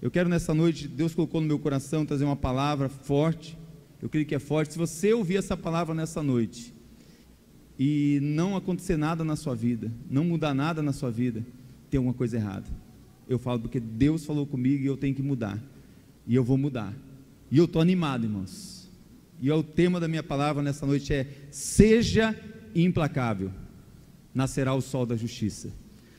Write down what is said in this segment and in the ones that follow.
Eu quero nessa noite, Deus colocou no meu coração trazer uma palavra forte. Eu creio que é forte. Se você ouvir essa palavra nessa noite e não acontecer nada na sua vida, não mudar nada na sua vida, tem alguma coisa errada. Eu falo porque Deus falou comigo e eu tenho que mudar, e eu vou mudar, e eu estou animado, irmãos. E o tema da minha palavra nessa noite é: seja implacável, nascerá o sol da justiça.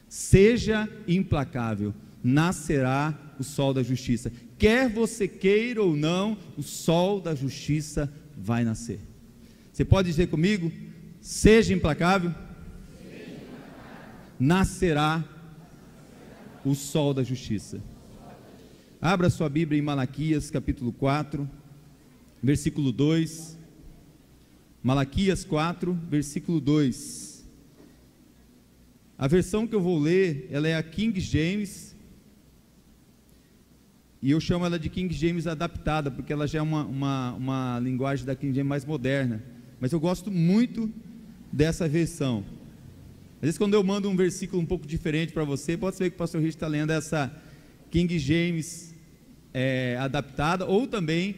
Seja implacável, nascerá o sol da justiça. Quer você queira ou não, o sol da justiça vai nascer. Você pode dizer comigo: seja implacável, nascerá o sol da justiça. Abra sua Bíblia em Malaquias capítulo 4, versículo 2. Malaquias 4, versículo 2. A versão que eu vou ler, ela é a King James, e eu chamo ela de King James adaptada, porque ela já é uma linguagem da King James mais moderna, mas eu gosto muito dessa versão. Às vezes quando eu mando um versículo um pouco diferente para você, pode ser que o pastor Rich está lendo essa King James adaptada, ou também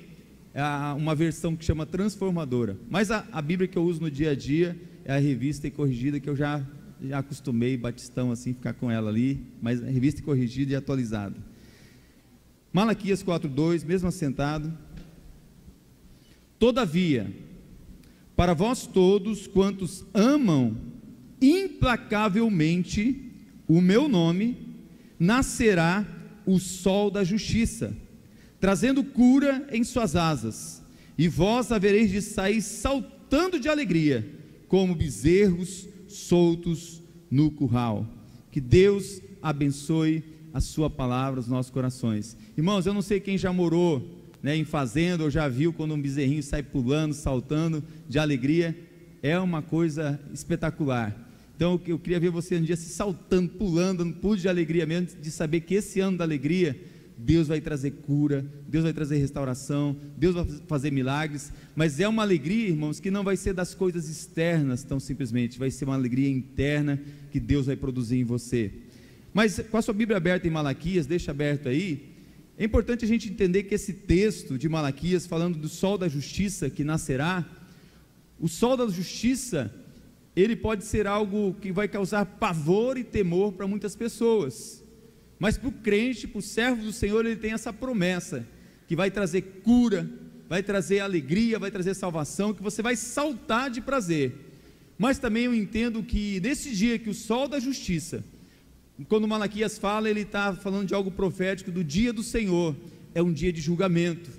uma versão que chama transformadora, mas a Bíblia que eu uso no dia a dia é a Revista e Corrigida, que eu já acostumei, batistão assim, ficar com ela ali, mas a Revista e Corrigida e atualizada. Malaquias 4:2, mesmo assentado. Todavia, para vós todos quantos amam implacavelmente o meu nome, nascerá o sol da justiça, trazendo cura em suas asas, e vós havereis de sair saltando de alegria, como bezerros soltos no curral. Que Deus abençoe a sua palavra nos nossos corações. Irmãos, eu não sei quem já morou, em fazenda, ou já viu quando um bezerrinho sai pulando, saltando de alegria. É uma coisa espetacular. Então eu queria ver você um dia se saltando, pulando, pulo de alegria mesmo, de saber que esse ano da alegria Deus vai trazer cura, Deus vai trazer restauração, Deus vai fazer milagres. Mas é uma alegria, irmãos, que não vai ser das coisas externas tão simplesmente, vai ser uma alegria interna que Deus vai produzir em você. Mas com a sua Bíblia aberta em Malaquias, deixa aberto aí. É importante a gente entender que esse texto de Malaquias, falando do sol da justiça que nascerá, o sol da justiça, ele pode ser algo que vai causar pavor e temor para muitas pessoas, mas para o crente, para o servo do Senhor, ele tem essa promessa, que vai trazer cura, vai trazer alegria, vai trazer salvação, que você vai saltar de prazer. Mas também eu entendo que nesse dia que o sol da justiça, quando Malaquias fala, ele está falando de algo profético do dia do Senhor. É um dia de julgamento,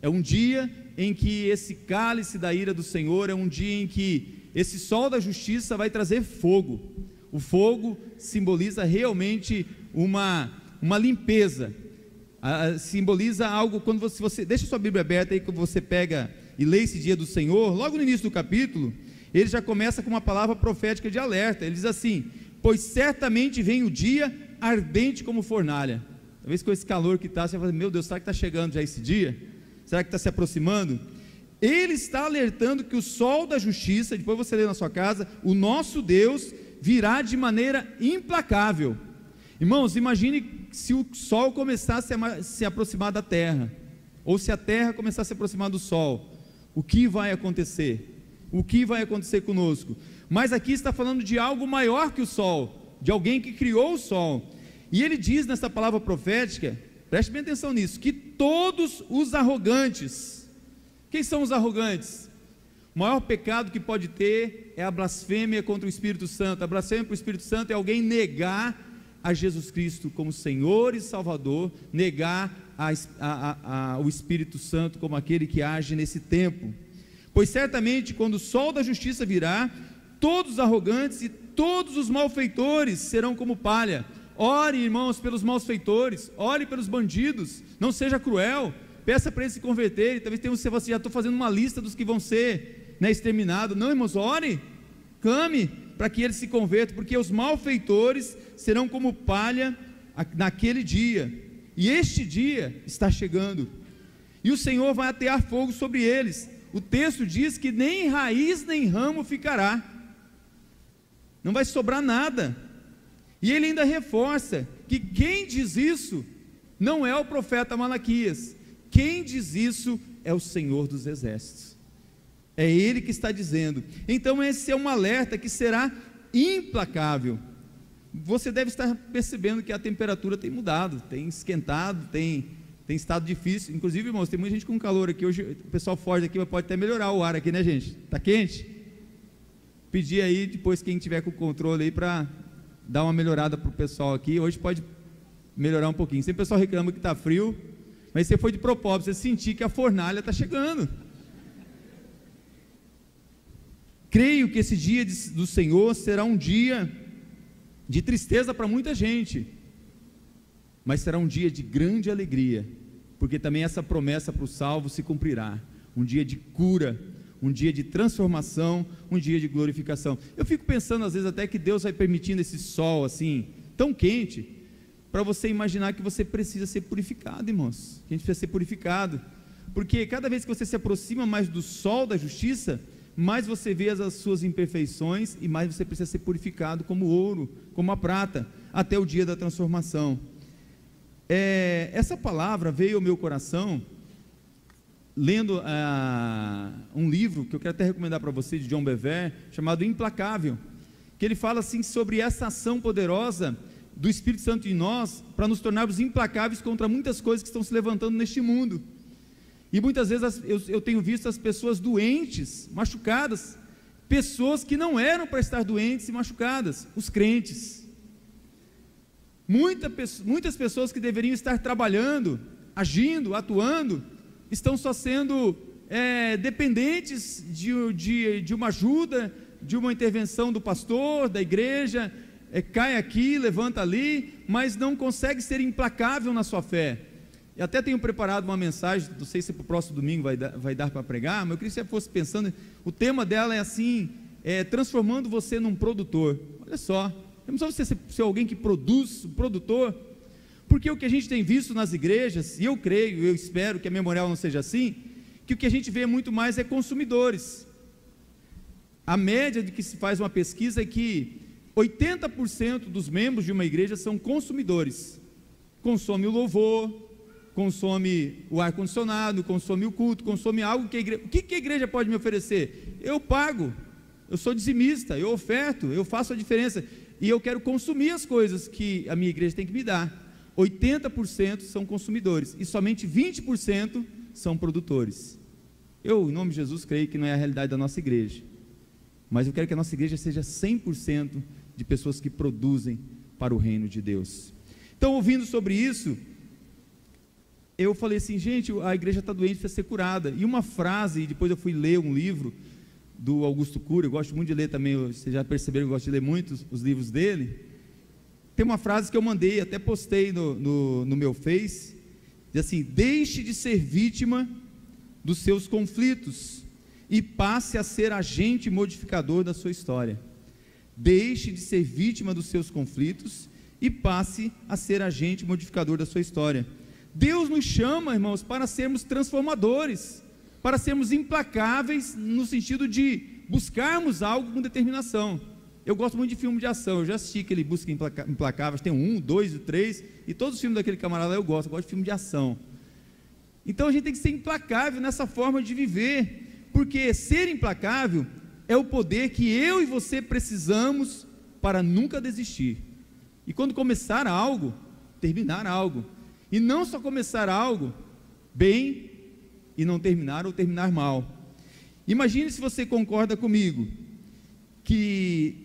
é um dia em que esse cálice da ira do Senhor, é um dia em que esse sol da justiça vai trazer fogo. O fogo simboliza realmente uma limpeza, simboliza algo. Quando você deixa sua Bíblia aberta aí, quando você pega e lê esse dia do Senhor, logo no início do capítulo, ele já começa com uma palavra profética de alerta. Ele diz assim: pois certamente vem o dia ardente como fornalha. Talvez com esse calor que está, você vai falar: meu Deus, será que está chegando já esse dia? Será que está se aproximando? Ele está alertando que o sol da justiça, depois você lê na sua casa, o nosso Deus virá de maneira implacável. Irmãos, imagine se o sol começasse a se aproximar da terra, ou se a terra começasse a se aproximar do sol. O que vai acontecer? O que vai acontecer conosco? Mas aqui está falando de algo maior que o sol, de alguém que criou o sol. E ele diz nessa palavra profética, preste bem atenção nisso, que todos os arrogantes. Quem são os arrogantes? O maior pecado que pode ter é a blasfêmia contra o Espírito Santo. A blasfêmia para o Espírito Santo é alguém negar a Jesus Cristo como Senhor e Salvador, negar o Espírito Santo como aquele que age nesse tempo. Pois certamente quando o sol da justiça virá, todos os arrogantes e todos os malfeitores serão como palha. Ore, irmãos, pelos malfeitores, ore pelos bandidos, não seja cruel, peça para eles se converterem. Talvez tenha você, já estou fazendo uma lista dos que vão ser exterminados. Não, irmãos, ore, clame para que eles se convertam, porque os malfeitores serão como palha naquele dia, e este dia está chegando, e o Senhor vai atear fogo sobre eles. O texto diz que nem raiz nem ramo ficará, não vai sobrar nada. E ele ainda reforça que quem diz isso não é o profeta Malaquias. Quem diz isso é o Senhor dos Exércitos. É Ele que está dizendo. Então esse é um alerta que será implacável. Você deve estar percebendo que a temperatura tem mudado, tem esquentado, tem estado difícil. Inclusive, irmãos, tem muita gente com calor aqui. Hoje o pessoal foge aqui, mas pode até melhorar o ar aqui, né, gente? Está quente? Pedir aí, depois quem tiver com o controle aí, para dar uma melhorada para o pessoal aqui. Hoje pode melhorar um pouquinho. Sempre o pessoal reclama que está frio, mas você foi de propósito, você sentir que a fornalha está chegando. Creio que esse dia do Senhor será um dia de tristeza para muita gente, mas será um dia de grande alegria, porque também essa promessa para o salvo se cumprirá. Um dia de cura, um dia de transformação, um dia de glorificação. Eu fico pensando às vezes até que Deus vai permitindo esse sol assim, tão quente, para você imaginar que você precisa ser purificado, irmãos, que a gente precisa ser purificado, porque cada vez que você se aproxima mais do sol da justiça, mais você vê as suas imperfeições, e mais você precisa ser purificado como ouro, como a prata, até o dia da transformação. Essa palavra veio ao meu coração, lendo um livro, que eu quero até recomendar para você, de John Bevere, chamado Implacável, que ele fala assim sobre essa ação poderosa do Espírito Santo em nós, para nos tornarmos implacáveis contra muitas coisas que estão se levantando neste mundo. E muitas vezes eu tenho visto as pessoas doentes, machucadas, pessoas que não eram para estar doentes e machucadas, os crentes. Muitas pessoas que deveriam estar trabalhando, agindo, atuando, estão só sendo dependentes de uma ajuda, de uma intervenção do pastor, da igreja, cai aqui, levanta ali, mas não consegue ser implacável na sua fé. Eu até tenho preparado uma mensagem, não sei se para o próximo domingo vai dar para pregar, mas eu queria que você fosse pensando, o tema dela é assim, transformando você num produtor. Olha só, não precisa você ser alguém que produz, um produtor, porque o que a gente tem visto nas igrejas, e eu creio, eu espero que a Memorial não seja assim, que o que a gente vê muito mais é consumidores. A média de que se faz uma pesquisa é que 80% dos membros de uma igreja são consumidores, consome o louvor, consome o ar-condicionado, consome o culto, consome algo que a igreja... O que a igreja pode me oferecer? Eu pago, eu sou dizimista, eu oferto, eu faço a diferença, e eu quero consumir as coisas que a minha igreja tem que me dar. 80% são consumidores, e somente 20% são produtores. Eu, em nome de Jesus, creio que não é a realidade da nossa igreja, mas eu quero que a nossa igreja seja 100% de pessoas que produzem para o reino de Deus. Então, ouvindo sobre isso, eu falei assim, gente, a igreja está doente, precisa ser curada. E uma frase, e depois eu fui ler um livro do Augusto Cury, eu gosto muito de ler também, vocês já perceberam que eu gosto de ler muito os livros dele. Tem uma frase que eu mandei, até postei no meu Face, diz assim: deixe de ser vítima dos seus conflitos e passe a ser agente modificador da sua história. Deixe de ser vítima dos seus conflitos e passe a ser agente modificador da sua história. Deus nos chama, irmãos, para sermos transformadores, para sermos implacáveis, no sentido de buscarmos algo com determinação. Eu gosto muito de filme de ação, eu já assisti aquele Busca Implacáveis, tem o 1, 2 e o 3, e todos os filmes daquele camarada eu gosto de filme de ação. Então a gente tem que ser implacável nessa forma de viver, porque ser implacável é o poder que eu e você precisamos para nunca desistir. E quando começar algo, terminar algo. E não só começar algo bem e não terminar, ou terminar mal. Imagine se você concorda comigo, que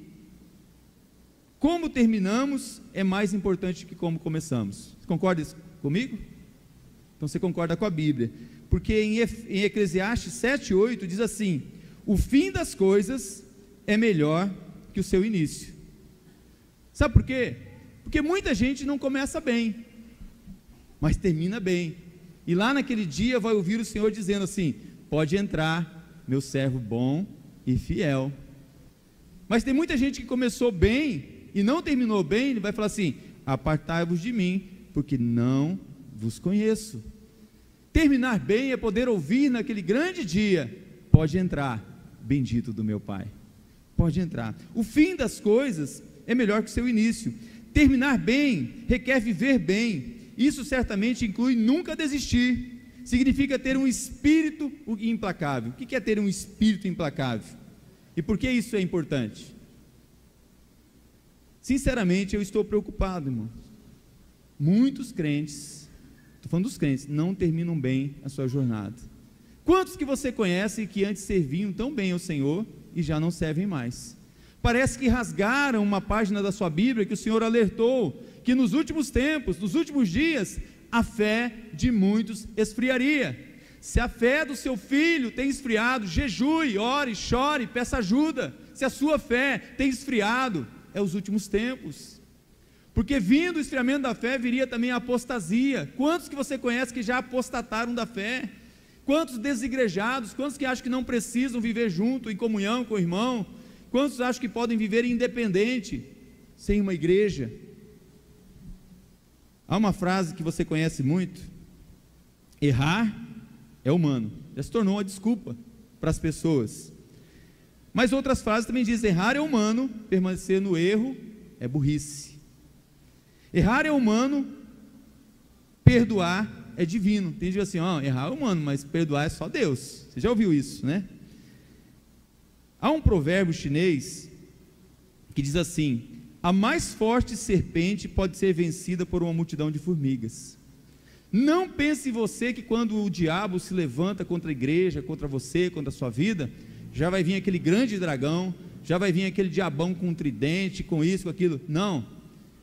como terminamos é mais importante que como começamos. Você concorda comigo? Então você concorda com a Bíblia, porque em Eclesiastes 7:8 diz assim: o fim das coisas é melhor que o seu início. Sabe por quê? Porque muita gente não começa bem, mas termina bem, e lá naquele dia vai ouvir o Senhor dizendo assim: pode entrar, meu servo bom e fiel. Mas tem muita gente que começou bem e não terminou bem, ele vai falar assim: apartai-vos de mim, porque não vos conheço. Terminar bem é poder ouvir naquele grande dia: pode entrar, bendito do meu Pai, pode entrar. O fim das coisas é melhor que o seu início. Terminar bem requer viver bem, isso certamente inclui nunca desistir. Significa ter um espírito implacável. O que é ter um espírito implacável? E por que isso é importante? Sinceramente, eu estou preocupado, irmão. Muitos crentes, estou falando dos crentes, não terminam bem a sua jornada. Quantos que você conhece que antes serviam tão bem ao Senhor e já não servem mais? Parece que rasgaram uma página da sua Bíblia que o Senhor alertou que nos últimos tempos, nos últimos dias, a fé de muitos esfriaria. Se a fé do seu filho tem esfriado, jejue, ore, chore, peça ajuda. Se a sua fé tem esfriado, é os últimos tempos. Porque vindo o esfriamento da fé, viria também a apostasia. Quantos que você conhece que já apostataram da fé? Quantos desigrejados? Quantos que acham que não precisam viver junto, em comunhão com o irmão? Quantos acham que podem viver independente, sem uma igreja? Há uma frase que você conhece muito: errar é humano. Já se tornou uma desculpa para as pessoas. Mas outras frases também dizem: errar é humano, permanecer no erro é burrice. Errar é humano, perdoar é divino. Tem gente assim: errar é humano, mas perdoar é só Deus. Você já ouviu isso, né? Há um provérbio chinês que diz assim: a mais forte serpente pode ser vencida por uma multidão de formigas. Não pense você que quando o diabo se levanta contra a igreja, contra você, contra a sua vida, já vai vir aquele grande dragão, já vai vir aquele diabão com um tridente, com isso, com aquilo. Não,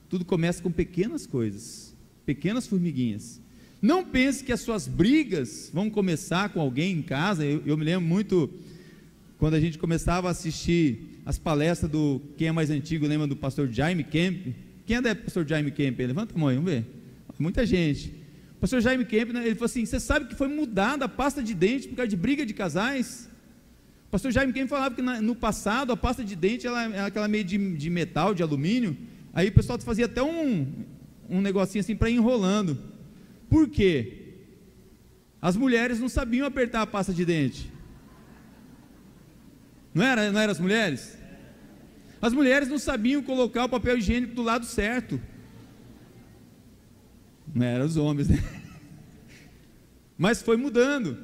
tudo começa com pequenas coisas, pequenas formiguinhas. Não pense que as suas brigas vão começar com alguém em casa. Eu me lembro muito, quando a gente começava a assistir as palestras do, quem é mais antigo, lembra do pastor Jaime Kemp? Quem é do pastor Jaime Kemp? Levanta a mão aí, vamos ver. Muita gente. O pastor Jaime Kemp, ele falou assim: você sabe que foi mudada a pasta de dente por causa de briga de casais? O pastor Jaime Kemp falava que no passado a pasta de dente ela era aquela meio de metal, de alumínio. Aí o pessoal fazia até um negocinho assim para ir enrolando. Por quê? As mulheres não sabiam apertar a pasta de dente. Não era as mulheres? As mulheres não sabiam colocar o papel higiênico do lado certo. Não eram os homens, né? Mas foi mudando.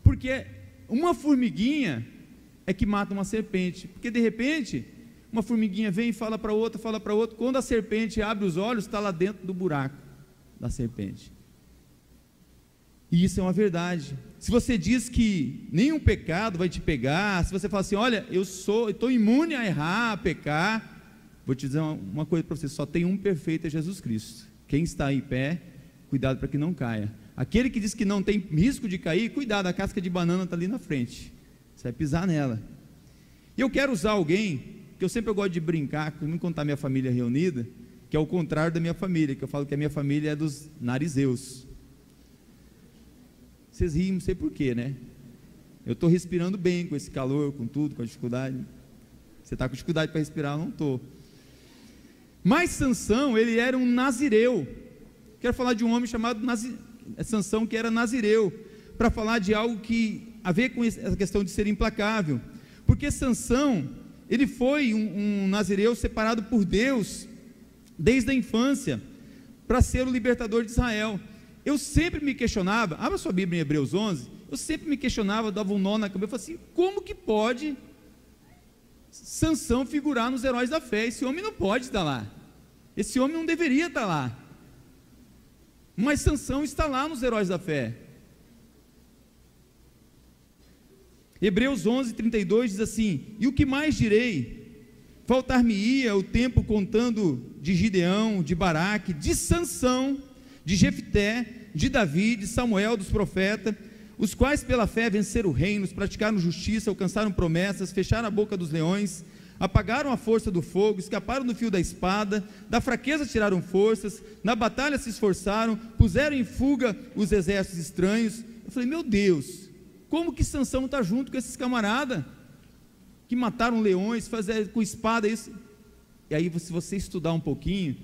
Porque uma formiguinha é que mata uma serpente. Porque de repente, uma formiguinha vem e fala para outra, quando a serpente abre os olhos, está lá dentro do buraco da serpente. E isso é uma verdade. Se você diz que nenhum pecado vai te pegar, se você fala assim: olha, eu estou imune a errar, a pecar, vou te dizer uma coisa para você: só tem um perfeito, é Jesus Cristo. Quem está em pé, cuidado para que não caia. Aquele que diz que não tem risco de cair, cuidado, a casca de banana está ali na frente, você vai pisar nela. E eu quero usar alguém, que eu sempre gosto de brincar, quando contar minha família reunida, que é o contrário da minha família, que eu falo que a minha família é dos narizeus. Vocês riem, não sei porquê, né? Eu estou respirando bem com esse calor, com tudo, com a dificuldade. Você está com dificuldade para respirar? Eu não estou. Mas Sansão, ele era um nazireu. Quero falar de um homem chamado Sansão, que era nazireu, para falar de algo que a ver com essa questão de ser implacável. Porque Sansão, ele foi um nazireu separado por Deus desde a infância, para ser o libertador de Israel. Eu sempre me questionava, abra sua Bíblia em Hebreus 11, eu sempre me questionava, dava um nó na cabeça, eu falava assim: como que pode Sansão figurar nos heróis da fé? Esse homem não pode estar lá, esse homem não deveria estar lá, mas Sansão está lá nos heróis da fé. Hebreus 11, 32 diz assim: e o que mais direi? Faltar-me-ia o tempo contando de Gideão, de Baraque, de Sansão, de Jefté, de Davi, de Samuel, dos profetas, os quais pela fé venceram reinos, praticaram justiça, alcançaram promessas, fecharam a boca dos leões, apagaram a força do fogo, escaparam do fio da espada, da fraqueza tiraram forças, na batalha se esforçaram, puseram em fuga os exércitos estranhos. Eu falei: meu Deus, como que Sansão está junto com esses camaradas que mataram leões, fazer com espada isso? E aí, se você estudar um pouquinho,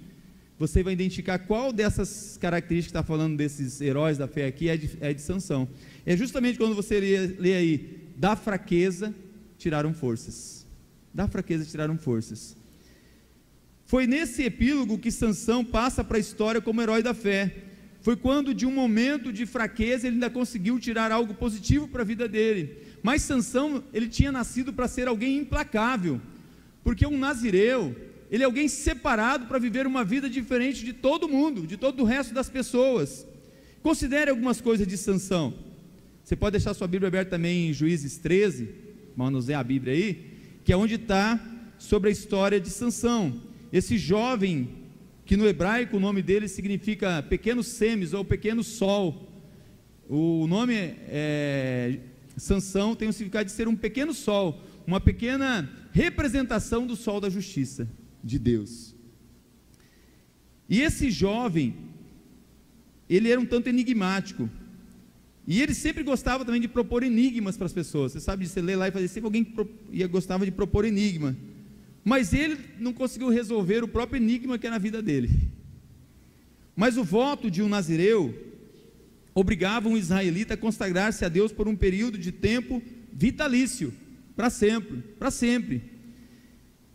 você vai identificar qual dessas características que está falando desses heróis da fé aqui é de Sansão. É justamente quando você lê aí: da fraqueza tiraram forças. Da fraqueza tiraram forças. Foi nesse epílogo que Sansão passa para a história como herói da fé. Foi quando, de um momento de fraqueza, ele ainda conseguiu tirar algo positivo para a vida dele. Mas Sansão, ele tinha nascido para ser alguém implacável, porque um nazireu, ele é alguém separado para viver uma vida diferente de todo mundo, de todo o resto das pessoas. Considere algumas coisas de Sansão. Você pode deixar sua Bíblia aberta também em Juízes 13, manusear a Bíblia aí, que é onde está sobre a história de Sansão. Esse jovem, que no hebraico o nome dele significa pequeno semes ou pequeno sol. O nome Sansão tem o significado de ser um pequeno sol, uma pequena representação do sol da justiça de Deus. E esse jovem, ele era um tanto enigmático, e ele sempre gostava também de propor enigmas para as pessoas. Você sabe, você lê lá e fazia sempre alguém que gostava de propor enigma, mas ele não conseguiu resolver o próprio enigma que é na vida dele. Mas o voto de um nazireu obrigava um israelita a consagrar-se a Deus por um período de tempo vitalício, para sempre, para sempre.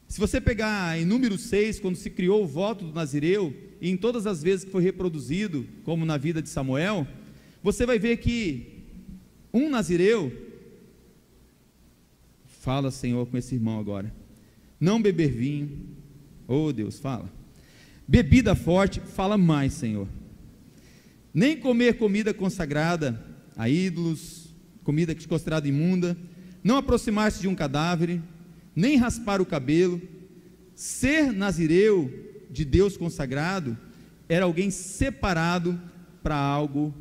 Se você pegar em Número 6, quando se criou o voto do nazireu, e em todas as vezes que foi reproduzido, como na vida de Samuel, você vai ver que um nazireu, fala, Senhor, com esse irmão agora, não beber vinho, oh Deus, fala, bebida forte, fala mais, Senhor, nem comer comida consagrada a ídolos, comida que é considerada imunda, não aproximar-se de um cadáver, nem raspar o cabelo. Ser nazireu de Deus consagrado era alguém separado para algo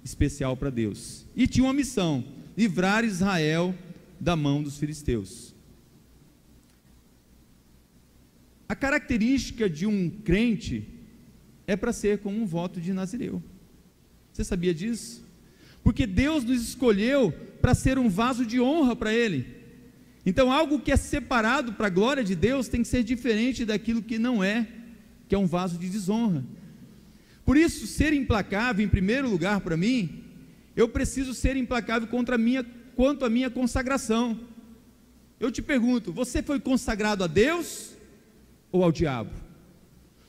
especial para Deus, e tinha uma missão: livrar Israel da mão dos filisteus. A característica de um crente é para ser como um voto de nazireu. Você sabia disso? Porque Deus nos escolheu para ser um vaso de honra para Ele. Então algo que é separado para a glória de Deus tem que ser diferente daquilo que não é, que é um vaso de desonra. Por isso, ser implacável, em primeiro lugar para mim, eu preciso ser implacável quanto à minha consagração. Eu te pergunto, você foi consagrado a Deus ou ao diabo?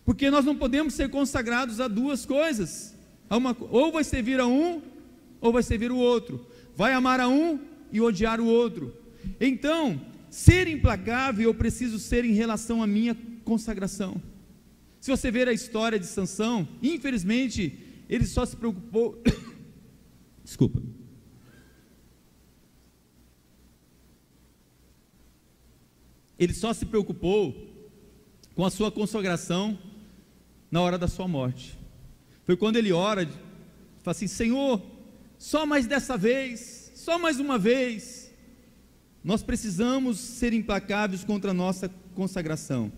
Porque nós não podemos ser consagrados a duas coisas, ou vai servir a um, ou vai servir o outro, vai amar a um e odiar o outro. Então, ser implacável, eu preciso ser em relação à minha consagração. Se você ver a história de Sansão, infelizmente, ele só se preocupou, desculpa, ele só se preocupou com a sua consagração na hora da sua morte. Foi quando ele ora, fala assim: Senhor, só mais dessa vez, só mais uma vez. Nós precisamos ser implacáveis contra a nossa consagração.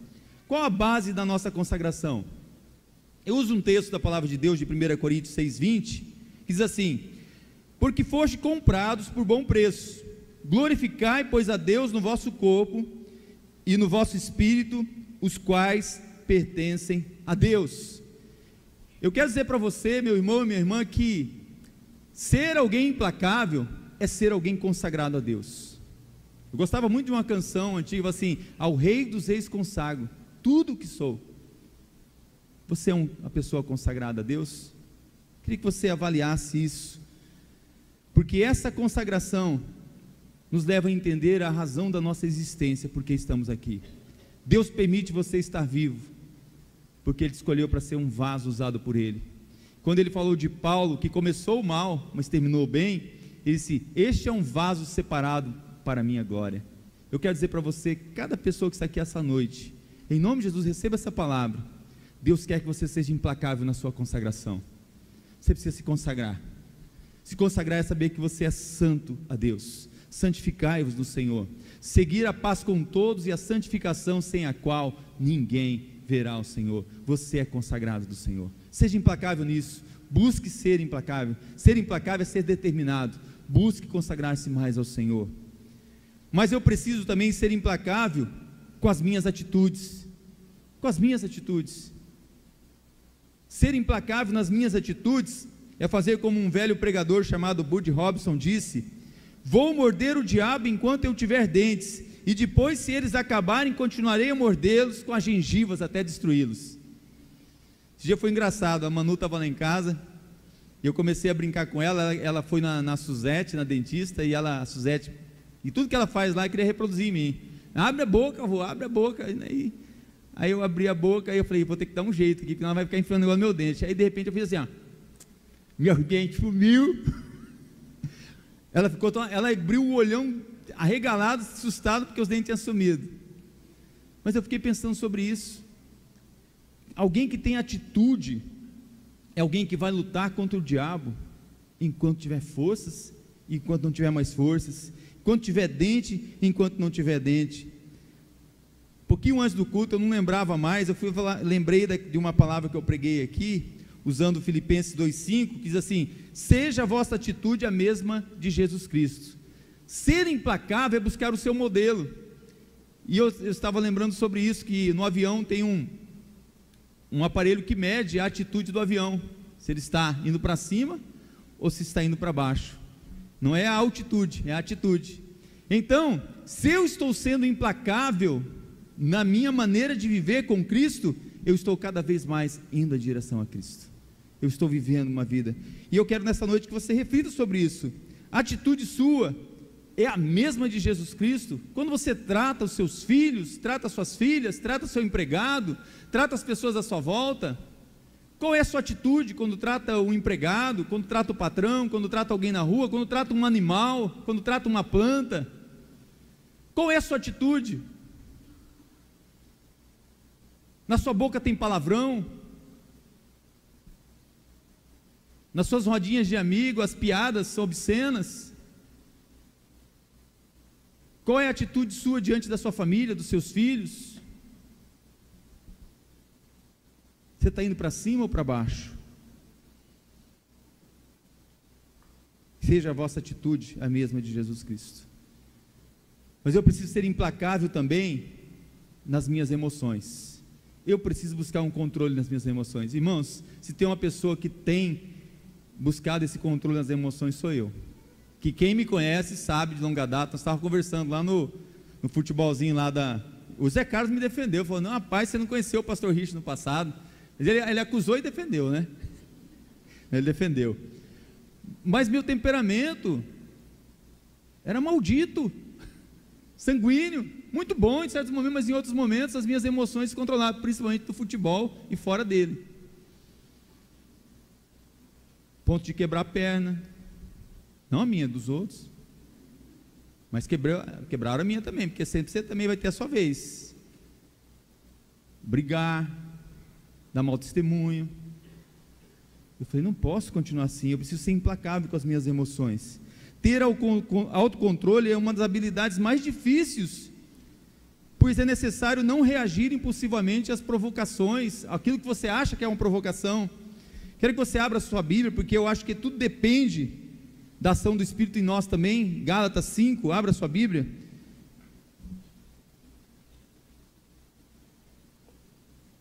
Qual a base da nossa consagração? Eu uso um texto da palavra de Deus de 1 Coríntios 6,20, que diz assim: porque foste comprados por bom preço, glorificai, pois, a Deus no vosso corpo e no vosso espírito, os quais pertencem a Deus. Eu quero dizer para você, meu irmão e minha irmã, que ser alguém implacável é ser alguém consagrado a Deus. Eu gostava muito de uma canção antiga assim: ao Rei dos Reis consagro tudo o que sou. Você é uma pessoa consagrada a Deus? Queria que você avaliasse isso, porque essa consagração nos leva a entender a razão da nossa existência, porque estamos aqui. Deus permite você estar vivo, porque Ele te escolheu para ser um vaso usado por Ele. Quando Ele falou de Paulo, que começou mal, mas terminou bem, Ele disse: este é um vaso separado para a minha glória. Eu quero dizer para você, cada pessoa que está aqui essa noite, em nome de Jesus, receba essa palavra. Deus quer que você seja implacável na sua consagração. Você precisa se consagrar. Se consagrar é saber que você é santo a Deus. Santificai-vos no Senhor. Seguir a paz com todos e a santificação, sem a qual ninguém verá o Senhor. Você é consagrado do Senhor. Seja implacável nisso. Busque ser implacável. Ser implacável é ser determinado. Busque consagrar-se mais ao Senhor. Mas eu preciso também ser implacável com as minhas atitudes. Com as minhas atitudes. Ser implacável nas minhas atitudes é fazer como um velho pregador chamado Bud Robson disse: vou morder o diabo enquanto eu tiver dentes, e depois, se eles acabarem, continuarei a mordê-los com as gengivas até destruí-los. Esse dia foi engraçado, a Manu estava lá em casa, e eu comecei a brincar com ela. Ela foi na Suzete, na dentista, e a Suzete, e tudo que ela faz lá, queria reproduzir em mim. Abre a boca, avô, abre a boca. Aí eu abri a boca, aí eu falei, vou ter que dar um jeito aqui, porque ela vai ficar enfiando igual no meu dente. Aí de repente eu fiz assim, ó, meu dente sumiu. Ela abriu o olhão arregalado, assustado, porque os dentes tinham sumido. Mas eu fiquei pensando sobre isso. Alguém que tem atitude é alguém que vai lutar contra o diabo enquanto tiver forças, enquanto não tiver mais forças, enquanto tiver dente, enquanto não tiver dente. Um pouquinho antes do culto, eu não lembrava mais, lembrei de uma palavra que eu preguei aqui, usando Filipenses 2,5, que diz assim: seja a vossa atitude a mesma de Jesus Cristo. Ser implacável é buscar o seu modelo. E eu estava lembrando sobre isso, que no avião tem um aparelho que mede a atitude do avião, se ele está indo para cima ou se está indo para baixo. Não é a altitude, é a atitude. Então, se eu estou sendo implacável na minha maneira de viver com Cristo, eu estou cada vez mais indo em direção a Cristo. Eu estou vivendo uma vida, e eu quero nessa noite que você reflita sobre isso. A atitude sua é a mesma de Jesus Cristo? Quando você trata os seus filhos, trata as suas filhas, trata o seu empregado, trata as pessoas à sua volta, qual é a sua atitude quando trata o empregado, quando trata o patrão, quando trata alguém na rua, quando trata um animal, quando trata uma planta? Qual é a sua atitude? Na sua boca tem palavrão? Nas suas rodinhas de amigo, as piadas são obscenas? Qual é a atitude sua diante da sua família, dos seus filhos? Você está indo para cima ou para baixo? Seja a vossa atitude a mesma de Jesus Cristo. Mas eu preciso ser implacável também nas minhas emoções. Eu preciso buscar um controle nas minhas emoções. Irmãos, se tem uma pessoa que tem buscado esse controle nas emoções, sou eu. Que quem me conhece sabe de longa data. Nós estávamos conversando lá no futebolzinho lá o Zé Carlos me defendeu, falou: não, rapaz, você não conheceu o pastor Rich no passado. Mas ele acusou e defendeu, né? Ele defendeu. Mas meu temperamento era maldito, sanguíneo, muito bom em certos momentos, mas em outros momentos as minhas emoções se controlavam, principalmente do futebol e fora dele. Ponto de quebrar a perna. Não a minha, dos outros. Mas quebraram a minha também, porque sempre você também vai ter a sua vez. Brigar, dar mau testemunho. Eu falei, não posso continuar assim, eu preciso ser implacável com as minhas emoções. Ter autocontrole é uma das habilidades mais difíceis, pois é necessário não reagir impulsivamente às provocações, aquilo que você acha que é uma provocação. Quero que você abra a sua Bíblia, porque eu acho que tudo depende da ação do Espírito em nós também. Gálatas 5, abra a sua Bíblia.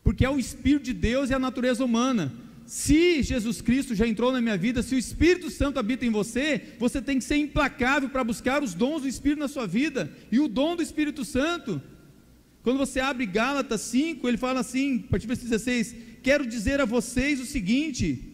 Porque é o Espírito de Deus e a natureza humana. Se Jesus Cristo já entrou na minha vida, se o Espírito Santo habita em você, você tem que ser implacável para buscar os dons do Espírito na sua vida, e o dom do Espírito Santo, quando você abre Gálatas 5, ele fala assim, a partir do versículo 16, quero dizer a vocês o seguinte: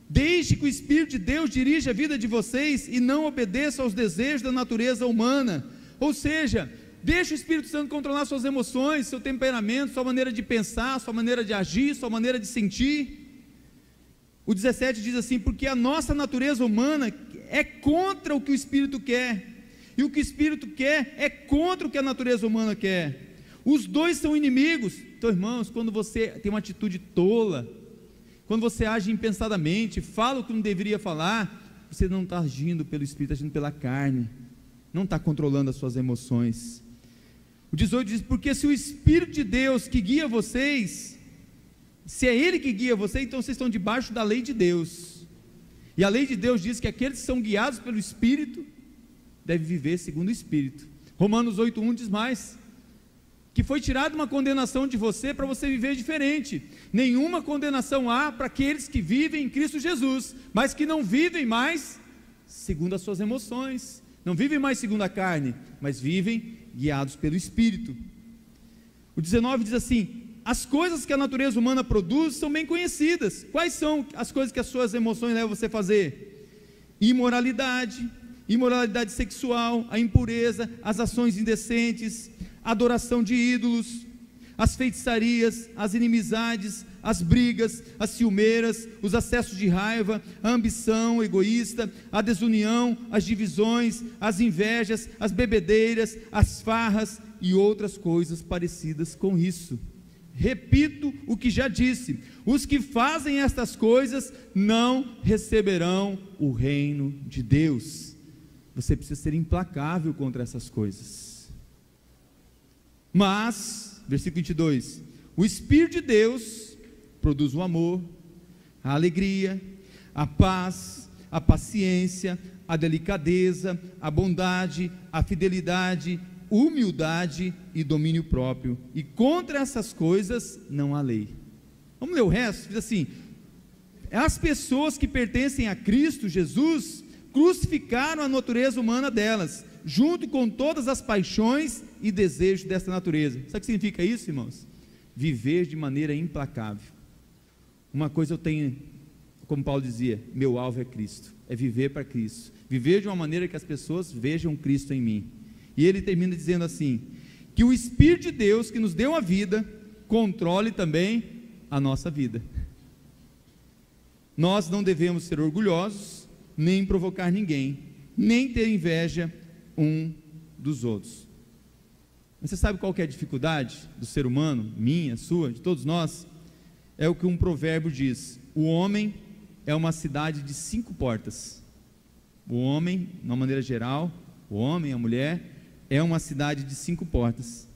deixe que o Espírito de Deus dirija a vida de vocês, e não obedeça aos desejos da natureza humana. Ou seja, deixe o Espírito Santo controlar suas emoções, seu temperamento, sua maneira de pensar, sua maneira de agir, sua maneira de sentir. O 17 diz assim: porque a nossa natureza humana é contra o que o Espírito quer, e o que o Espírito quer é contra o que a natureza humana quer. Os dois são inimigos. Então, irmãos, quando você tem uma atitude tola, quando você age impensadamente, fala o que não deveria falar, você não está agindo pelo Espírito, está agindo pela carne, não está controlando as suas emoções. O 18 diz: porque se o Espírito de Deus que guia vocês, se é Ele que guia vocês, então vocês estão debaixo da lei de Deus, e a lei de Deus diz que aqueles que são guiados pelo Espírito, devem viver segundo o Espírito. Romanos 8,1 diz mais, que foi tirada uma condenação de você, para você viver diferente. Nenhuma condenação há para aqueles que vivem em Cristo Jesus, mas que não vivem mais segundo as suas emoções, não vivem mais segundo a carne, mas vivem guiados pelo Espírito. O 19 diz assim: as coisas que a natureza humana produz são bem conhecidas. Quais são as coisas que as suas emoções levam você a fazer? Imoralidade, imoralidade sexual, a impureza, as ações indecentes, adoração de ídolos, as feitiçarias, as inimizades, as brigas, as ciumeiras, os acessos de raiva, a ambição egoísta, a desunião, as divisões, as invejas, as bebedeiras, as farras e outras coisas parecidas com isso. Repito o que já disse: os que fazem estas coisas não receberão o reino de Deus. Você precisa ser implacável contra essas coisas. Mas, versículo 22, o Espírito de Deus produz o amor, a alegria, a paz, a paciência, a delicadeza, a bondade, a fidelidade, humildade e domínio próprio, e contra essas coisas não há lei. Vamos ler o resto? Diz assim: as pessoas que pertencem a Cristo Jesus crucificaram a natureza humana delas, junto com todas as paixões e desejos dessa natureza. Sabe o que significa isso, irmãos? Viver de maneira implacável. Uma coisa eu tenho, como Paulo dizia, meu alvo é Cristo, é viver para Cristo, viver de uma maneira que as pessoas vejam Cristo em mim. E ele termina dizendo assim: que o Espírito de Deus que nos deu a vida, controle também a nossa vida. Nós não devemos ser orgulhosos, nem provocar ninguém, nem ter inveja um dos outros. Você sabe qual que é a dificuldade do ser humano, minha, sua, de todos nós? É o que um provérbio diz: o homem é uma cidade de 5 portas. O homem, de uma maneira geral, o homem, a mulher, é uma cidade de 5 portas.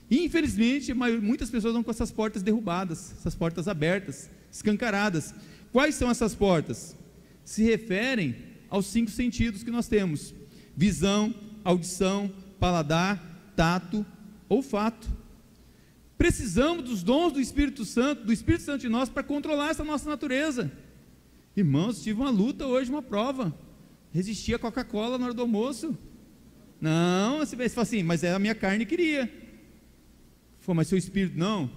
E infelizmente, muitas pessoas estão com essas portas derrubadas, essas portas abertas, escancaradas. Quais são essas portas? Se referem aos 5 sentidos que nós temos: visão, audição, paladar, tato, olfato. Precisamos dos dons do Espírito Santo em nós para controlar essa nossa natureza. Irmãos, tive uma luta hoje, uma prova. Resisti a Coca-Cola na hora do almoço. Não, você fala assim, mas a minha carne queria. Mas seu Espírito não.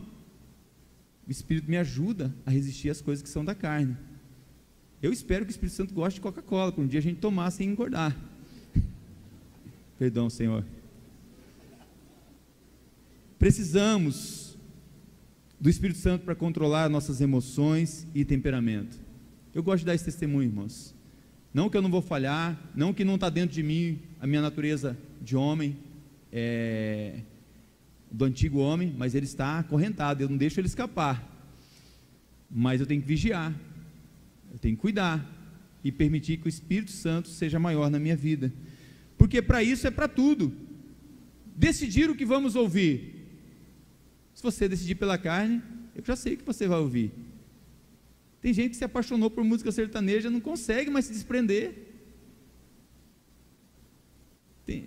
O Espírito me ajuda a resistir às coisas que são da carne. Eu espero que o Espírito Santo goste de Coca-Cola, para um dia a gente tomar sem engordar. Perdão, Senhor. Precisamos do Espírito Santo para controlar nossas emoções e temperamento. Eu gosto de dar esse testemunho, irmãos. Não que eu não vou falhar, não que não está dentro de mim a minha natureza de homem, do antigo homem, mas ele está acorrentado, eu não deixo ele escapar. Mas eu tenho que vigiar, eu tenho que cuidar e permitir que o Espírito Santo seja maior na minha vida, porque para isso é para tudo. Decidir o que vamos ouvir. Se você decidir pela carne, eu já sei o que você vai ouvir. Tem gente que se apaixonou por música sertaneja, não consegue mais se desprender.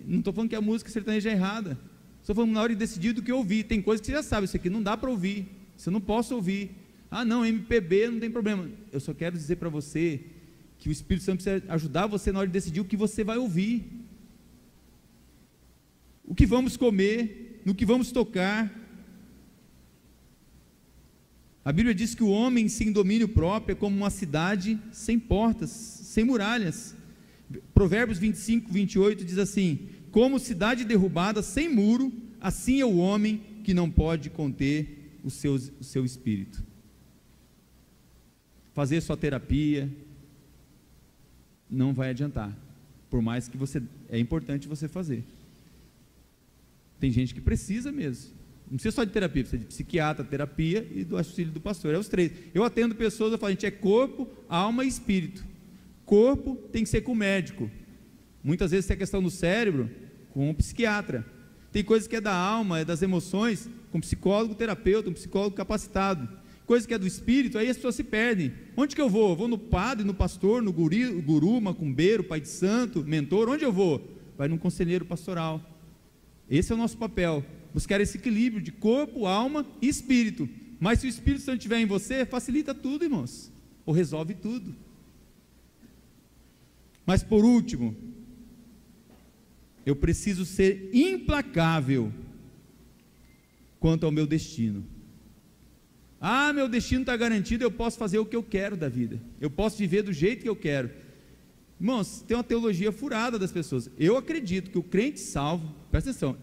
Não estou falando que a música sertaneja é errada, estou falando na hora de decidir do que ouvir. Tem coisas que você já sabe, isso aqui não dá para ouvir, isso eu não posso ouvir. Ah não, MPB não tem problema. Eu só quero dizer para você que o Espírito Santo precisa ajudar você na hora de decidir o que você vai ouvir, o que vamos comer, no que vamos tocar. A Bíblia diz que o homem sem domínio próprio é como uma cidade sem portas, sem muralhas. Provérbios 25, 28 diz assim: como cidade derrubada sem muro, assim é o homem que não pode conter o seu espírito. Fazer sua terapia não vai adiantar, por mais que é importante você fazer. Tem gente que precisa mesmo. Não precisa só de terapia, precisa de psiquiatra, terapia e do auxílio do pastor, é os 3. Eu atendo pessoas, eu falo, gente, é corpo, alma e espírito. Corpo tem que ser com o médico. Muitas vezes tem a questão do cérebro, com um psiquiatra. Tem coisas que é da alma, é das emoções, com um psicólogo, terapeuta, um psicólogo capacitado. Coisa que é do espírito, aí as pessoas se perdem. Onde que eu vou? Eu vou no padre, no pastor, no guru, macumbeiro, pai de santo, mentor, onde eu vou? Vai num conselheiro pastoral. Esse é o nosso papel. Buscar esse equilíbrio de corpo, alma e espírito. Mas se o Espírito Santo estiver em você, facilita tudo, irmãos, ou resolve tudo. Mas por último, eu preciso ser implacável quanto ao meu destino. Ah, meu destino está garantido, eu posso fazer o que eu quero da vida, eu posso viver do jeito que eu quero. Irmãos, tem uma teologia furada das pessoas. Eu acredito que o crente salvo, presta atenção,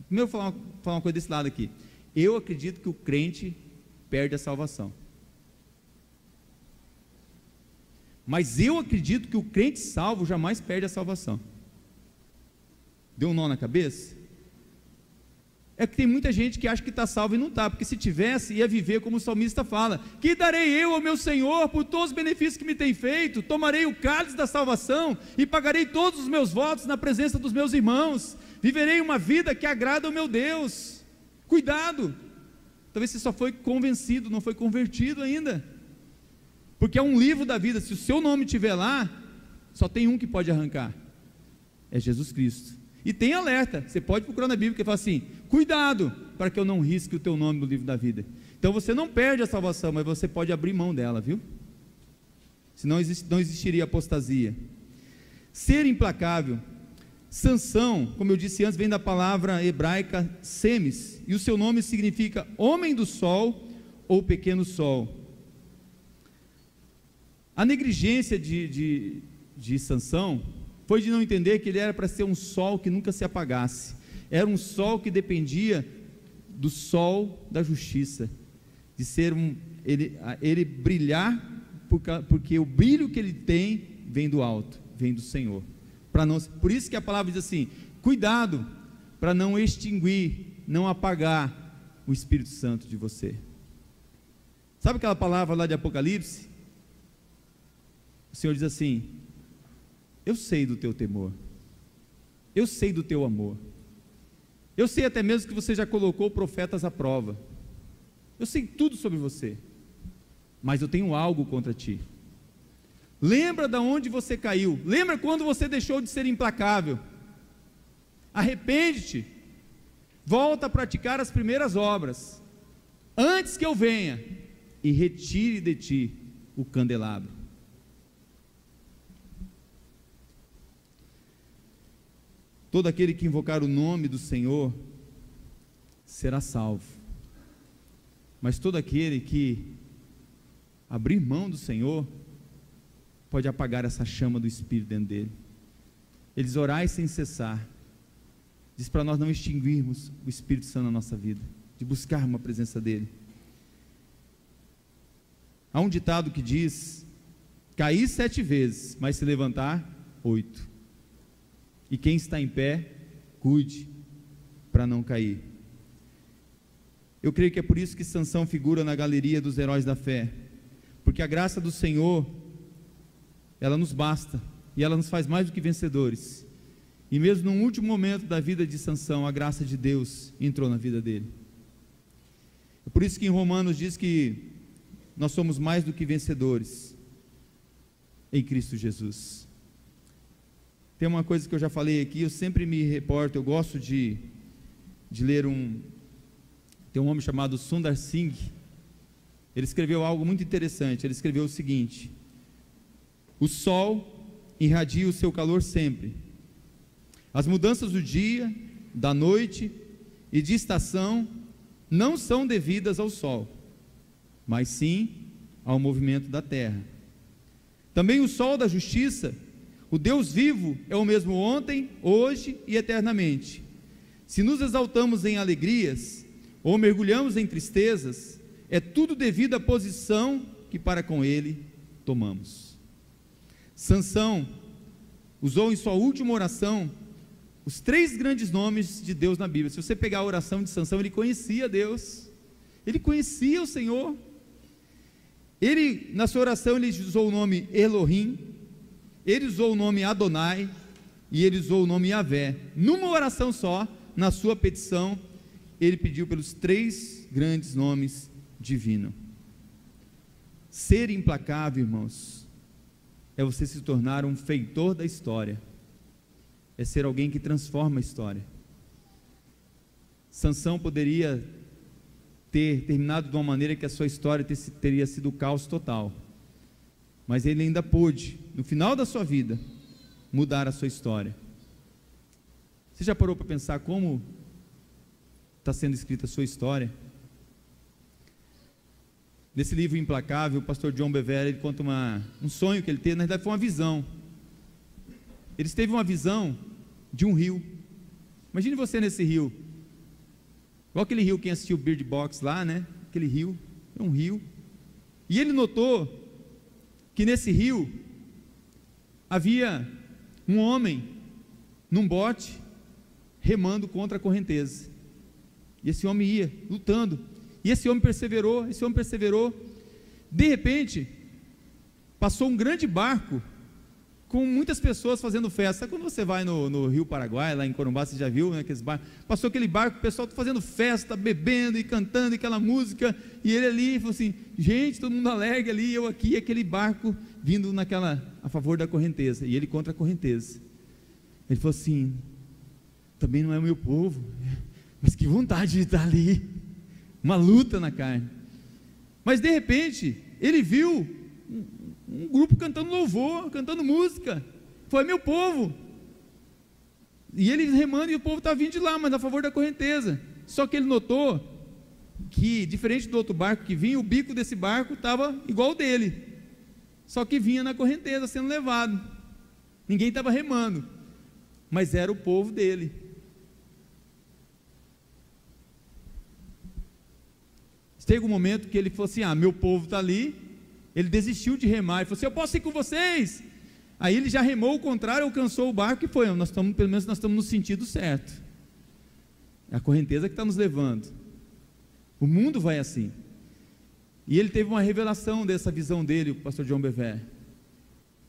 primeiro eu vou falar uma coisa desse lado aqui. Eu acredito que o crente perde a salvação. Mas eu acredito que o crente salvo jamais perde a salvação. Deu um nó na cabeça? É que tem muita gente que acha que está salvo e não está, porque se tivesse, ia viver como o salmista fala: que darei eu ao meu Senhor por todos os benefícios que me tem feito? Tomarei o cálice da salvação e pagarei todos os meus votos na presença dos meus irmãos, viverei uma vida que agrada ao meu Deus. Cuidado, talvez você só foi convencido, não foi convertido ainda, porque é um livro da vida. Se o seu nome estiver lá, só tem um que pode arrancar, é Jesus Cristo. E tem alerta, você pode procurar na Bíblia que fala assim: cuidado, para que eu não risque o teu nome no livro da vida. Então você não perde a salvação, mas você pode abrir mão dela, viu? Senão não existiria apostasia. Ser implacável. Sansão, como eu disse antes, vem da palavra hebraica semes, e o seu nome significa homem do sol ou pequeno sol. A negligência de Sansão foi de não entender que ele era para ser um sol que nunca se apagasse. Era um sol que dependia do sol da justiça, de ser ele brilhar, porque o brilho que ele tem vem do alto, vem do Senhor. Por isso que a palavra diz assim: cuidado para não extinguir, não apagar o Espírito Santo de você. Sabe aquela palavra lá de Apocalipse? O Senhor diz assim: eu sei do teu temor, eu sei do teu amor, eu sei até mesmo que você já colocou profetas à prova, eu sei tudo sobre você, mas eu tenho algo contra ti. Lembra de onde você caiu, lembra quando você deixou de ser implacável, arrepende-te, volta a praticar as primeiras obras, antes que eu venha e retire de ti o candelabro. Todo aquele que invocar o nome do Senhor será salvo, mas todo aquele que abrir mão do Senhor pode apagar essa chama do Espírito dentro dele. Ele diz: orai sem cessar. Diz para nós não extinguirmos o Espírito Santo na nossa vida, de buscarmos a presença dele. Há um ditado que diz: cair 7 vezes, mas se levantar 8. E quem está em pé, cuide para não cair. Eu creio que é por isso que Sansão figura na galeria dos heróis da fé, porque a graça do Senhor, ela nos basta, e ela nos faz mais do que vencedores. E mesmo no último momento da vida de Sansão, a graça de Deus entrou na vida dele. É por isso que em Romanos diz que nós somos mais do que vencedores em Cristo Jesus. Tem uma coisa que eu já falei aqui, eu sempre me reporto, eu gosto de ler tem um homem chamado Sundar Singh. Ele escreveu algo muito interessante. Ele escreveu o seguinte: o sol irradia o seu calor sempre. As mudanças do dia, da noite e de estação não são devidas ao sol, mas sim ao movimento da terra. Também o sol da justiça, o Deus vivo, é o mesmo ontem, hoje e eternamente. Se nos exaltamos em alegrias ou mergulhamos em tristezas, é tudo devido à posição que para com ele tomamos. Sansão usou em sua última oração os 3 grandes nomes de Deus na Bíblia. Se você pegar a oração de Sansão, ele conhecia Deus, ele conhecia o Senhor. Ele, na sua oração, ele usou o nome Elohim, ele usou o nome Adonai e ele usou o nome Yahvé. Numa oração só, na sua petição, ele pediu pelos 3 grandes nomes divinos. Ser implacável, irmãos, é você se tornar um feitor da história, é ser alguém que transforma a história. Sansão poderia ter terminado de uma maneira que a sua história teria sido caos total, mas ele ainda pôde, no final da sua vida, mudar a sua história. Você já parou para pensar como está sendo escrita a sua história? Nesse livro Implacável, o pastor John Bevere, ele conta um sonho que ele teve, na verdade foi uma visão. Ele teve uma visão de um rio. Imagine você nesse rio, igual aquele rio, quem assistiu o Bird Box lá, né? Aquele rio, é um rio. E ele notou que nesse rio havia um homem num bote remando contra a correnteza. E esse homem ia lutando. E esse homem perseverou. De repente, passou um grande barco com muitas pessoas fazendo festa. Sabe quando você vai no Rio Paraguai, lá em Corumbá, você já viu, né, aqueles barcos? Passou aquele barco, o pessoal fazendo festa, bebendo e cantando aquela música, e ele ali falou assim: gente, todo mundo alegre ali, eu aqui, aquele barco vindo a favor da correnteza, e ele contra a correnteza. Ele falou assim: também não é o meu povo, mas que vontade de estar ali, uma luta na carne. Mas de repente, ele viu um grupo cantando louvor, cantando música. Foi meu povo. E ele remando, e o povo está vindo de lá, mas a favor da correnteza. Só que ele notou que, diferente do outro barco que vinha, o bico desse barco estava igual ao dele, só que vinha na correnteza sendo levado. Ninguém estava remando, mas era o povo dele. Chega um momento que ele falou assim: meu povo está ali. Ele desistiu de remar, ele falou assim: eu posso ir com vocês. Aí ele já remou o contrário, alcançou o barco e foi. Pelo menos nós estamos no sentido certo. É a correnteza que está nos levando. O mundo vai assim. E ele teve uma revelação dessa visão dele, o pastor John Bevere.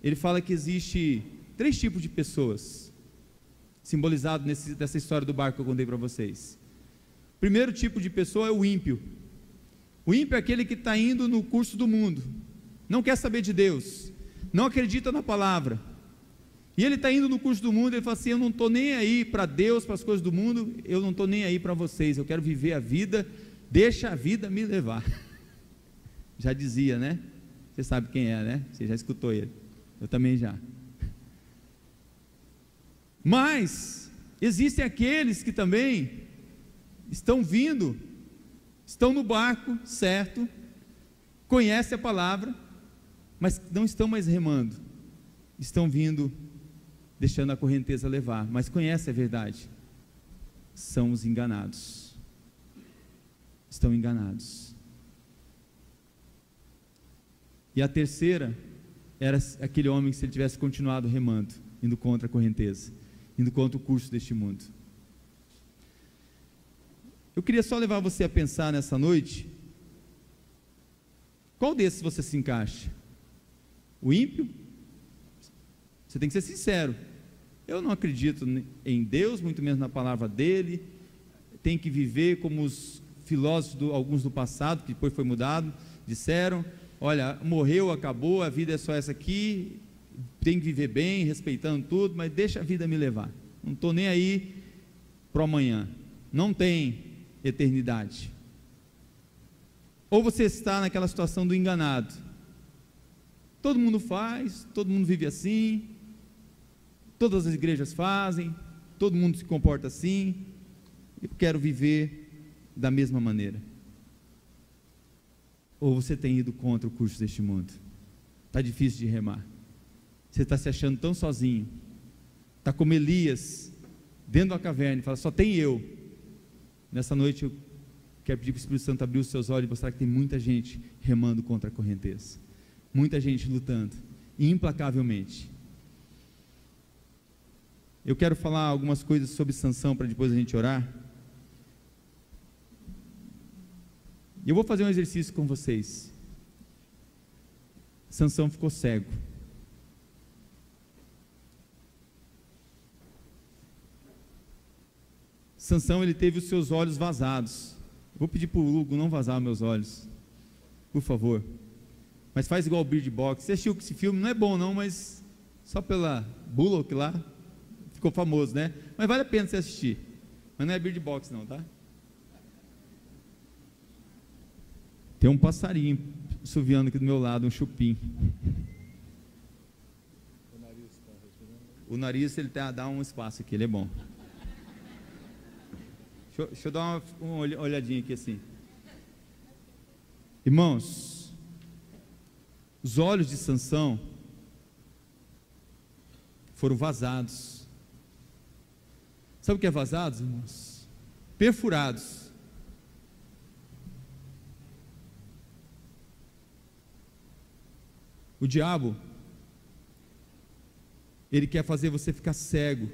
Ele fala que existe 3 tipos de pessoas, simbolizado nessa história do barco que eu contei para vocês. O primeiro tipo de pessoa é o ímpio. O ímpio é aquele que está indo no curso do mundo, não quer saber de Deus, não acredita na palavra, e ele está indo no curso do mundo. Ele fala assim: eu não estou nem aí para Deus, para as coisas do mundo, eu não estou nem aí para vocês, eu quero viver a vida, deixa a vida me levar. Já dizia, né? Você sabe quem é, né? Você já escutou ele, eu também já. Mas existem aqueles que também estão vindo, estão no barco, certo, conhecem a palavra, mas não estão mais remando, estão vindo, deixando a correnteza levar, mas conhecem a verdade, são os enganados, estão enganados. E a terceira era aquele homem que, se ele tivesse continuado remando, indo contra a correnteza, indo contra o curso deste mundo. Eu queria só levar você a pensar nessa noite, qual desses você se encaixa? O ímpio? Você tem que ser sincero: eu não acredito em Deus, muito menos na palavra dele, tem que viver como os filósofos, alguns do passado, que depois foi mudado, disseram: olha, morreu, acabou, a vida é só essa aqui, tem que viver bem, respeitando tudo, mas deixa a vida me levar, não estou nem aí para o amanhã, não tem eternidade. Ou você está naquela situação do enganado, todo mundo faz, todo mundo vive assim, todas as igrejas fazem, todo mundo se comporta assim, eu quero viver da mesma maneira. Ou você tem ido contra o curso deste mundo, está difícil de remar, você está se achando tão sozinho, está como Elias, dentro da caverna, e fala: só tem eu. Nessa noite eu quero pedir para o Espírito Santo abrir os seus olhos e mostrar que tem muita gente remando contra a correnteza, muita gente lutando, implacavelmente. Eu quero falar algumas coisas sobre Sansão, para depois a gente orar. E eu vou fazer um exercício com vocês. Sansão ficou cego. Sansão, ele teve os seus olhos vazados. Vou pedir para o Hugo não vazar meus olhos, por favor. Mas faz igual o Bird Box. Você assistiu esse filme? Não é bom não, mas só pela Bullock lá, ficou famoso, né? Mas vale a pena você assistir. Mas não é Bird Box não, tá? Tem um passarinho assoviando aqui do meu lado, um chupim. O nariz, ele dá um espaço aqui, ele é bom. Deixa eu dar uma olhadinha aqui assim. Irmãos, os olhos de Sansão foram vazados. Sabe o que é vazados, irmãos? Perfurados. O diabo, ele quer fazer você ficar cego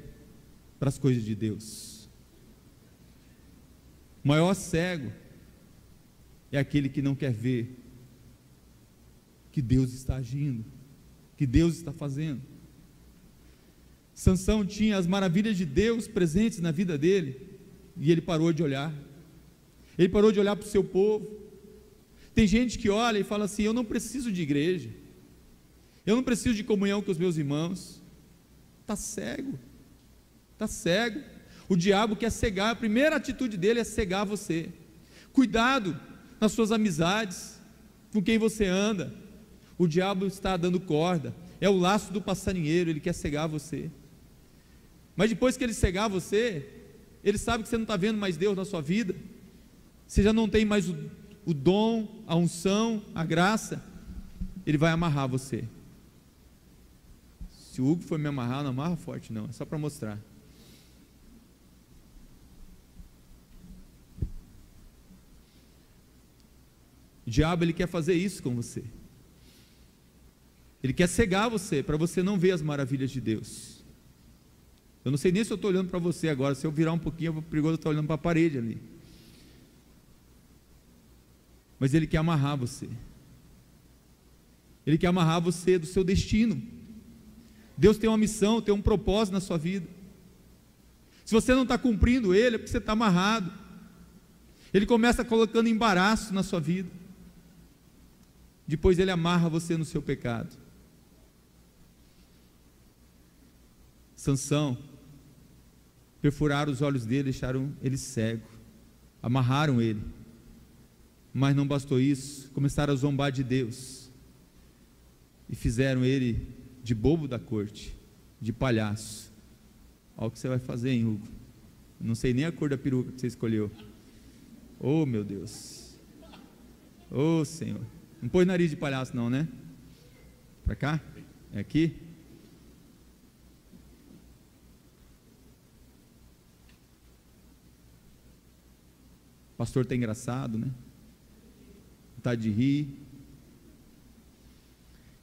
para as coisas de Deus. O maior cego é aquele que não quer ver que Deus está agindo, que Deus está fazendo. Sansão tinha as maravilhas de Deus presentes na vida dele, e ele parou de olhar. Ele parou de olhar para o seu povo. Tem gente que olha e fala assim: eu não preciso de igreja, eu não preciso de comunhão com os meus irmãos. Está cego, está cego. O diabo quer cegar, a primeira atitude dele é cegar você. Cuidado nas suas amizades, com quem você anda. O diabo está dando corda, é o laço do passarinheiro, ele quer cegar você. Mas depois que ele cegar você, ele sabe que você não está vendo mais Deus na sua vida, você já não tem mais o dom, a unção, a graça, ele vai amarrar você. Se o Hugo for me amarrar, não amarra forte não, é só para mostrar. O diabo, ele quer fazer isso com você. Ele quer cegar você, para você não ver as maravilhas de Deus. Eu não sei nem se eu estou olhando para você agora. Se eu virar um pouquinho, eu vou perigoso estar olhando para a parede ali. Mas ele quer amarrar você. Ele quer amarrar você do seu destino. Deus tem uma missão, tem um propósito na sua vida. Se você não está cumprindo ele, é porque você está amarrado. Ele começa colocando embaraço na sua vida. Depois ele amarra você no seu pecado. Sansão, perfuraram os olhos dele, deixaram ele cego, amarraram ele. Mas não bastou isso, começaram a zombar de Deus e fizeram ele de bobo da corte, de palhaço. Olha o que você vai fazer, hein, Hugo? Não sei nem a cor da peruca que você escolheu. Oh, meu Deus. Oh, Senhor. Não pôs nariz de palhaço não, né? Para cá? É aqui? O pastor está engraçado, né? Vontade de rir.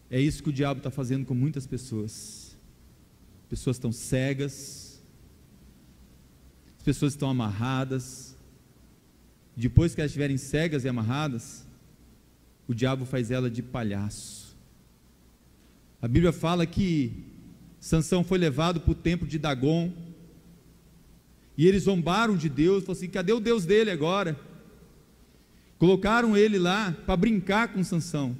É isso que o diabo está fazendo com muitas pessoas. Pessoas estão cegas, as pessoas estão amarradas. Depois que elas estiverem cegas e amarradas, o diabo faz ela de palhaço. A Bíblia fala que Sansão foi levado para o templo de Dagon, e eles zombaram de Deus, falaram assim: cadê o Deus dele agora? Colocaram ele lá para brincar com Sansão,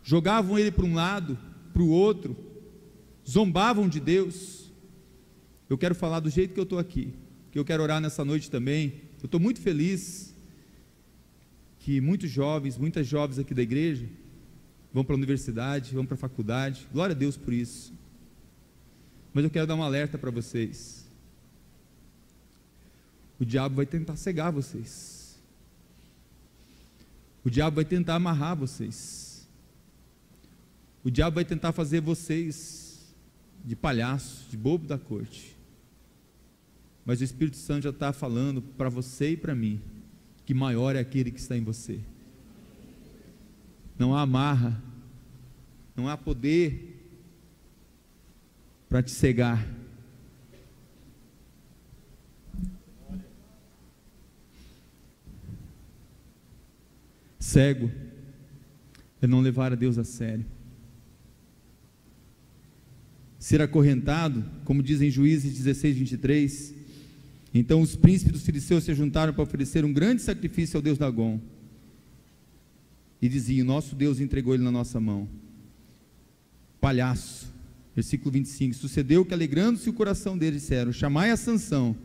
jogavam ele para um lado, para o outro, zombavam de Deus. Eu quero falar do jeito que eu estou aqui, que eu quero orar nessa noite também. Eu estou muito feliz que muitas jovens aqui da igreja vão para a universidade, vão para a faculdade. Glória a Deus por isso. Mas eu quero dar um alerta para vocês. O diabo vai tentar cegar vocês. O diabo vai tentar amarrar vocês. O diabo vai tentar fazer vocês de palhaço, de bobo da corte. Mas o Espírito Santo já está falando para você e para mim que maior é aquele que está em você. Não há amarra, não há poder para te cegar. Cego é não levar a Deus a sério. Ser acorrentado, como dizem Juízes 16, 23, então os príncipes dos filisteus se juntaram para oferecer um grande sacrifício ao Deus Dagon, e diziam: nosso Deus entregou ele na nossa mão. Palhaço. Versículo 25, sucedeu que, alegrando-se o coração deles, disseram: chamai a Sansão,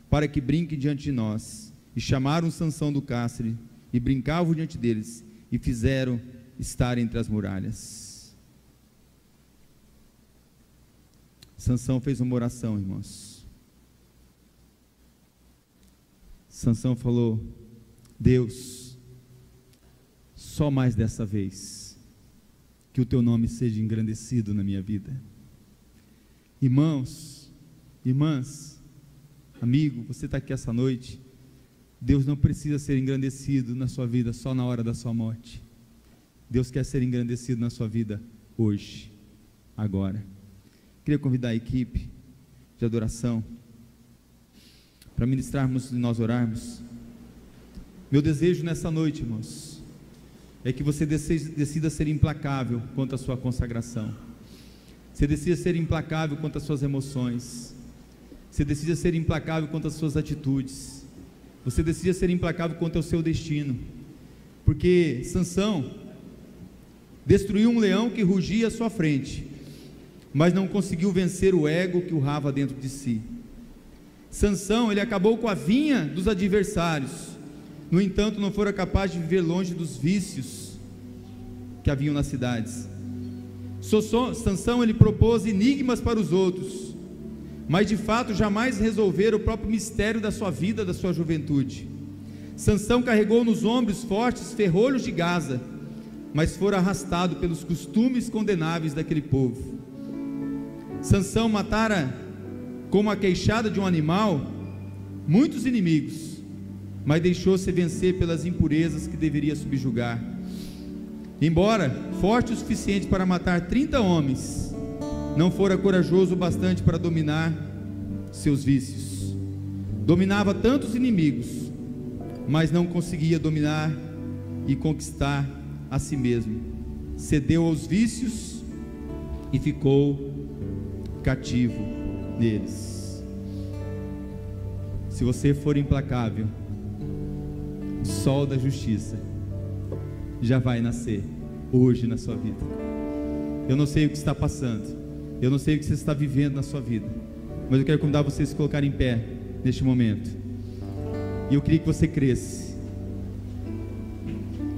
para que brinque diante de nós. E chamaram Sansão do cárcere, e brincavam diante deles, e fizeram estar entre as muralhas. Sansão fez uma oração, irmãos. Sansão falou: Deus, só mais dessa vez, que o teu nome seja engrandecido na minha vida. Irmãos, irmãs, amigo, você está aqui essa noite. Deus não precisa ser engrandecido na sua vida só na hora da sua morte. Deus quer ser engrandecido na sua vida hoje, agora. Queria convidar a equipe de adoração para ministrarmos e nós orarmos. Meu desejo nessa noite, irmãos, é que você decida ser implacável quanto à sua consagração. Você decida ser implacável quanto às suas emoções. Você decida ser implacável quanto às suas atitudes. Você decida ser implacável quanto ao seu destino. Porque Sansão destruiu um leão que rugia à sua frente, mas não conseguiu vencer o ego que urrava dentro de si. Sansão, ele acabou com a vinha dos adversários, no entanto não fora capaz de viver longe dos vícios que haviam nas cidades. Sansão, ele propôs enigmas para os outros, mas de fato jamais resolver o próprio mistério da sua vida, da sua juventude. Sansão carregou nos ombros fortes ferrolhos de Gaza, mas fora arrastado pelos costumes condenáveis daquele povo. Sansão matara, como a queixada de um animal, muitos inimigos, mas deixou-se vencer pelas impurezas que deveria subjugar. Embora forte o suficiente para matar 30 homens, não fora corajoso o bastante para dominar seus vícios. Dominava tantos inimigos, mas não conseguia dominar e conquistar a si mesmo. Cedeu aos vícios e ficou cativo deles. Se você for implacável, o sol da justiça já vai nascer hoje na sua vida. Eu não sei o que está passando, eu não sei o que você está vivendo na sua vida, mas eu quero convidar você a se colocar em pé neste momento. E eu queria que você cresça,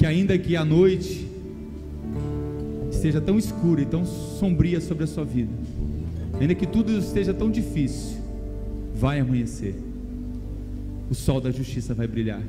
que ainda que a noite esteja tão escura e tão sombria sobre a sua vida, ainda que tudo esteja tão difícil, vai amanhecer, o sol da justiça vai brilhar.